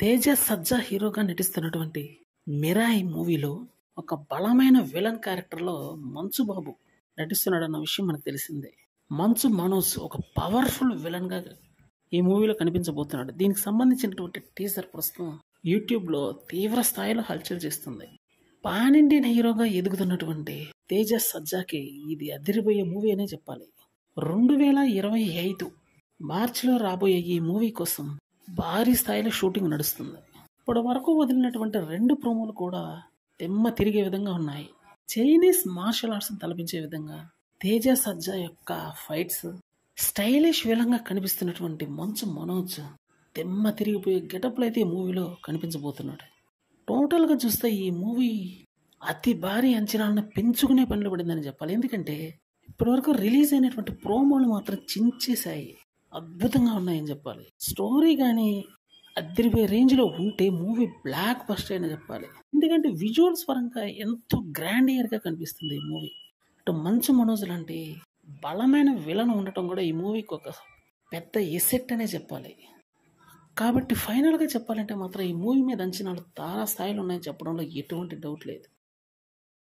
తేజ సజ్జా హీరోగా నటిస్తున్నటువంటి 'మిరాయి' మూవీలో ఒక బలమైన విలన్ క్యారెక్టర్‌లో మంచు బాబు నటిస్తున్నాడన్న విషయం మనకు తెలిసిందే. మంచు మనోజ్ ఒక పవర్‌ఫుల్ విలన్‌గా ఈ మూవీలో కనిపించబోతున్నాడు. దీనికి సంబంధించినటువంటి టీజర్ ప్రస్తుతం యూట్యూబ్‌లో తీవ్ర స్థాయిలో హల్చల్ చేస్తుంది. పాన్ ఇండియన్ హీరోగా ఎదుగుతున్నటువంటి తేజ సజ్జాకి ఇది అదిరిపోయే మూవీ అనే చెప్పాలి. 2025 మార్చిలో రాబోయే ఈ మూవీ కోసం భారీ స్థాయిలో షూటింగ్ నడుస్తుంది. ఇప్పటి వరకు వదిలినటువంటి 2 ప్రోమోలు కూడా తెమ్మ తిరిగే విధంగా ఉన్నాయి. చైనీస్ మార్షల్ ఆర్ట్స్ని తలపించే విధంగా తేజ సజ్జా యొక్క ఫైట్స్, స్టైలిష్ విలంగా కనిపిస్తున్నటువంటి మంచు మనోజ్ తెమ్మ తిరిగిపోయే గెటప్లు అయితే ఈ మూవీలో కనిపించబోతున్నాడు. టోటల్గా చూస్తే ఈ మూవీ అతి భారీ అంచనాలను పెంచుకునే పనిలో పడిందని చెప్పాలి. ఎందుకంటే ఇప్పటివరకు రిలీజ్ అయినటువంటి ప్రోమోలు మాత్రం చించేశాయి. అద్భుతంగా ఉన్నాయని చెప్పాలి. స్టోరీ కానీ అదిరిపోయే రేంజ్లో ఉంటే మూవీ బ్లాక్ బస్టర్ అని చెప్పాలి. ఎందుకంటే విజువల్స్ పరంగా ఎంతో గ్రాండియర్గా కనిపిస్తుంది ఈ మూవీ. అటు మంచు మనోజ్ లాంటి బలమైన విలన్ ఉండటం కూడా ఈ మూవీకి ఒక పెద్ద ఎసెట్ అనే చెప్పాలి. కాబట్టి ఫైనల్గా చెప్పాలంటే మాత్రం ఈ మూవీ మీద అంచనాలు తారా స్థాయిలో ఉన్నాయని చెప్పడంలో ఎటువంటి డౌట్ లేదు.